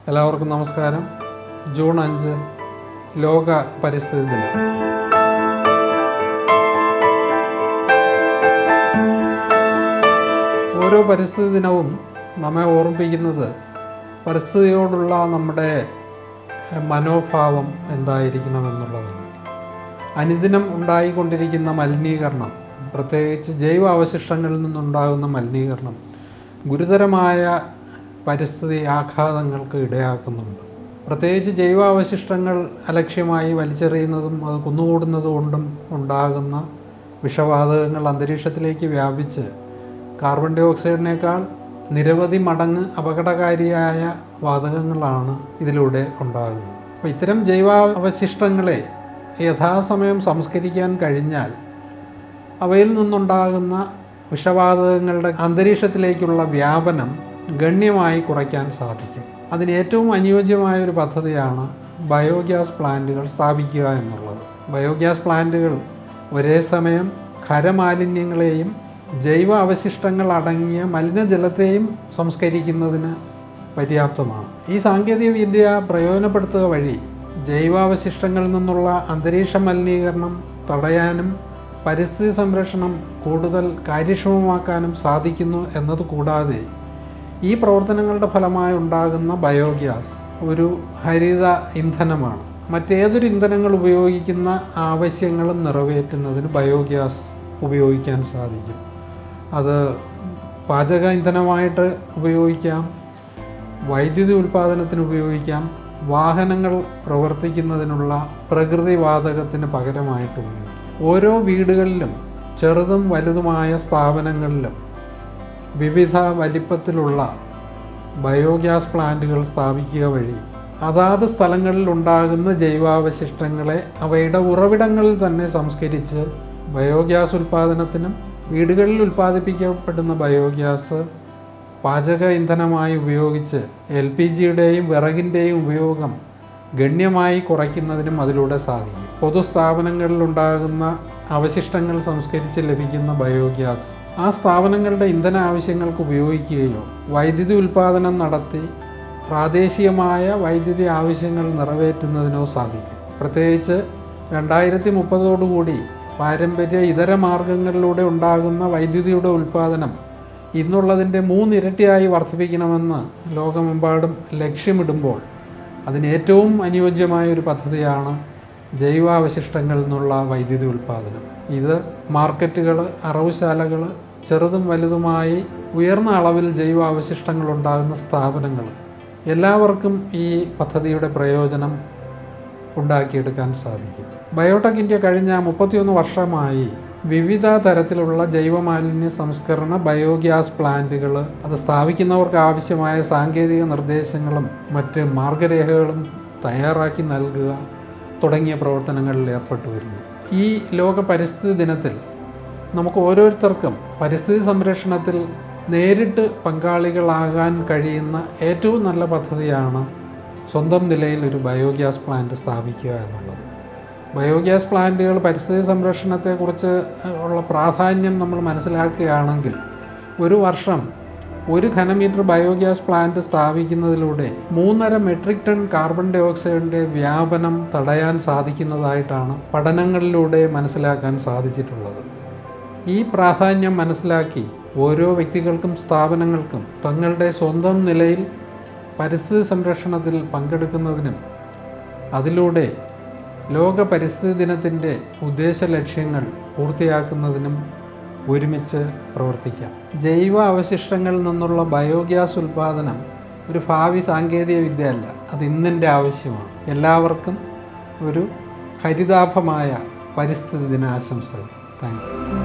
എല്ലാവർക്കും നമസ്കാരം. ജൂൺ 5 ലോക പരിസ്ഥിതി ദിനം. ഓരോ പരിസ്ഥിതി ദിനവും നമ്മെ ഓർമ്മിപ്പിക്കുന്നത് പരിസ്ഥിതിയോടുള്ള നമ്മുടെ മനോഭാവം എന്തായിരിക്കണമെന്നുള്ളതാണ്. അനുദിനം ഉണ്ടായിക്കൊണ്ടിരിക്കുന്ന മലിനീകരണം, പ്രത്യേകിച്ച് ജൈവ അവശിഷ്ടങ്ങളിൽ നിന്നുണ്ടാകുന്ന മലിനീകരണം ഗുരുതരമായ പരിസ്ഥിതി ആഘാതങ്ങൾക്ക് ഇടയാക്കുന്നുണ്ട്. പ്രത്യേകിച്ച് ജൈവ അവശിഷ്ടങ്ങൾ അലക്ഷ്യമായി വലിച്ചെറിയുന്നതും അത് കുന്നുകൂടുന്നത് കൊണ്ടും ഉണ്ടാകുന്ന വിഷവാതകങ്ങൾ അന്തരീക്ഷത്തിലേക്ക് വ്യാപിച്ച് കാർബൺ ഡൈ ഓക്സൈഡിനേക്കാൾ നിരവധി മടങ്ങ് അപകടകാരിയായ വാതകങ്ങളാണ് ഇതിലൂടെ ഉണ്ടാകുന്നത്. അപ്പോൾ ഇത്തരം ജൈവ അവശിഷ്ടങ്ങളെ യഥാസമയം സംസ്കരിക്കാൻ കഴിഞ്ഞാൽ അവയിൽ നിന്നുണ്ടാകുന്ന വിഷവാതകങ്ങളുടെ അന്തരീക്ഷത്തിലേക്കുള്ള വ്യാപനം ഗണ്യമായി കുറയ്ക്കാൻ സാധിക്കും. അതിന് ഏറ്റവും അനുയോജ്യമായ ഒരു പദ്ധതിയാണ് ബയോഗ്യാസ് പ്ലാന്റുകൾ സ്ഥാപിക്കുക എന്നുള്ളത്. ബയോഗ്യാസ് പ്ലാന്റുകൾ ഒരേ സമയം ഖരമാലിന്യങ്ങളെയും ജൈവ അവശിഷ്ടങ്ങൾ അടങ്ങിയ മലിനജലത്തെയും സംസ്കരിക്കുന്നതിന് പര്യാപ്തമാണ്. ഈ സാങ്കേതിക വിദ്യ പ്രയോജനപ്പെടുത്തുക വഴി ജൈവാവശിഷ്ടങ്ങളിൽ നിന്നുള്ള അന്തരീക്ഷ മലിനീകരണം തടയാനും പരിസ്ഥിതി സംരക്ഷണം കൂടുതൽ കാര്യക്ഷമമാക്കാനും സാധിക്കുന്നു എന്നത് കൂടാതെ ഈ പ്രവർത്തനങ്ങളുടെ ഫലമായി ഉണ്ടാകുന്ന ബയോഗ്യാസ് ഒരു ഹരിത ഇന്ധനമാണ്. മറ്റേതൊരു ഇന്ധനങ്ങൾ ഉപയോഗിക്കുന്ന ആവശ്യങ്ങളും നിറവേറ്റുന്നതിന് ബയോഗ്യാസ് ഉപയോഗിക്കാൻ സാധിക്കും. അത് പാചക ഇന്ധനമായിട്ട് ഉപയോഗിക്കാം, വൈദ്യുതി ഉൽപ്പാദനത്തിന് ഉപയോഗിക്കാം, വാഹനങ്ങൾ പ്രവർത്തിക്കുന്നതിനുള്ള പ്രകൃതിവാതകത്തിന് പകരമായിട്ട് ഉപയോഗിക്കാം. ഓരോ വീടുകളിലും ചെറുതും വലുതുമായ സ്ഥാപനങ്ങളിലും വിവിധ വലിപ്പത്തിലുള്ള ബയോഗ്യാസ് പ്ലാന്റുകൾ സ്ഥാപിക്കുക വഴി അതാത് സ്ഥലങ്ങളിൽ ഉണ്ടാകുന്ന ജൈവാവശിഷ്ടങ്ങളെ അവയുടെ ഉറവിടങ്ങളിൽ തന്നെ സംസ്കരിച്ച് ബയോഗ്യാസ് ഉൽപ്പാദനത്തിനും വീടുകളിൽ ഉൽപ്പാദിപ്പിക്കപ്പെടുന്ന ബയോഗ്യാസ് പാചക ഇന്ധനമായി ഉപയോഗിച്ച് LPGയുടെയും വിറകിൻ്റെയും ഉപയോഗം ഗണ്യമായി കുറയ്ക്കുന്നതിനും അതിലൂടെ സാധിക്കും. പൊതുസ്ഥാപനങ്ങളിൽ ഉണ്ടാകുന്ന അവശിഷ്ടങ്ങൾ സംസ്കരിച്ച് ലഭിക്കുന്ന ബയോഗ്യാസ് ആ സ്ഥാപനങ്ങളുടെ ഇന്ധന ആവശ്യങ്ങൾക്ക് ഉപയോഗിക്കുകയോ വൈദ്യുതി ഉൽപ്പാദനം നടത്തി പ്രാദേശികമായ വൈദ്യുതി ആവശ്യങ്ങൾ നിറവേറ്റുന്നതിനോ സാധിക്കും. പ്രത്യേകിച്ച് 2030 പാരമ്പര്യ ഇതര മാർഗങ്ങളിലൂടെ ഉണ്ടാകുന്ന വൈദ്യുതിയുടെ ഉൽപ്പാദനം ഇന്നുള്ളതിൻ്റെ 3 ഇരട്ടിയായി വർദ്ധിപ്പിക്കണമെന്ന് ലോകമെമ്പാടും ലക്ഷ്യമിടുമ്പോൾ അതിന് ഏറ്റവും അനുയോജ്യമായ ഒരു പദ്ധതിയാണ് ജൈവാവശിഷ്ടങ്ങളിൽ നിന്നുള്ള വൈദ്യുതി ഉൽപ്പാദനം. ഇത് മാർക്കറ്റുകൾ, അറവുശാലകൾ, ചെറുതും വലുതുമായി ഉയർന്ന അളവിൽ ജൈവാവശിഷ്ടങ്ങൾ ഉണ്ടാകുന്ന സ്ഥാപനങ്ങൾ എല്ലാവർക്കും ഈ പദ്ധതിയുടെ പ്രയോജനം ഉണ്ടാക്കിയെടുക്കാൻ സാധിക്കും. ബയോടെക് ഇന്ത്യ കഴിഞ്ഞ 31 വർഷമായി വിവിധ തരത്തിലുള്ള ജൈവമാലിന്യ സംസ്കരണ ബയോഗ്യാസ് പ്ലാന്റുകൾ അത് സ്ഥാപിക്കുന്നവർക്ക് ആവശ്യമായ സാങ്കേതിക നിർദ്ദേശങ്ങളും മറ്റ് മാർഗരേഖകളും തയ്യാറാക്കി നൽകുക തുടങ്ങിയ പ്രവർത്തനങ്ങളിൽ ഏർപ്പെട്ടു വരുന്നു. ഈ ലോക പരിസ്ഥിതി ദിനത്തിൽ നമുക്ക് ഓരോരുത്തർക്കും പരിസ്ഥിതി സംരക്ഷണത്തിൽ നേരിട്ട് പങ്കാളികളാകാൻ കഴിയുന്ന ഏറ്റവും നല്ല പദ്ധതിയാണ് സ്വന്തം നിലയിൽ ഒരു ബയോഗ്യാസ് പ്ലാന്റ് സ്ഥാപിക്കുക എന്നുള്ളത്. ബയോഗ്യാസ് പ്ലാന്റുകൾ പരിസ്ഥിതി സംരക്ഷണത്തെക്കുറിച്ച് ഉള്ള പ്രാധാന്യം നമ്മൾ മനസ്സിലാക്കുകയാണെങ്കിൽ ഒരു വർഷം 1 ഘനമീറ്റർ ബയോഗ്യാസ് പ്ലാന്റ് സ്ഥാപിക്കുന്നതിലൂടെ 3.5 മെട്രിക് ടൺ കാർബൺ ഡൈ ഓക്സൈഡിൻ്റെ വ്യാപനം തടയാൻ സാധിക്കുന്നതായിട്ടാണ് പഠനങ്ങളിലൂടെ മനസ്സിലാക്കാൻ സാധിച്ചിട്ടുള്ളത്. ഈ പ്രാധാന്യം മനസ്സിലാക്കി ഓരോ വ്യക്തികൾക്കും സ്ഥാപനങ്ങൾക്കും തങ്ങളുടെ സ്വന്തം നിലയിൽ പരിസ്ഥിതി സംരക്ഷണത്തിൽ പങ്കെടുക്കുന്നതിനും അതിലൂടെ ലോക പരിസ്ഥിതി ദിനത്തിൻ്റെ ഉദ്ദേശ ലക്ഷ്യങ്ങൾ പൂർത്തിയാക്കുന്നതിനും ഒരുമിച്ച് പ്രവർത്തിക്കാം. ജൈവ അവശിഷ്ടങ്ങളിൽ നിന്നുള്ള ബയോഗ്യാസ് ഉൽപ്പാദനം ഒരു ഭാവി സാങ്കേതിക വിദ്യയല്ല, അത് ഇന്നിൻ്റെ ആവശ്യമാണ്. എല്ലാവർക്കും ഒരു ഹരിതാഭമായ പരിസ്ഥിതി ദിനാശംസകൾ. Thank you.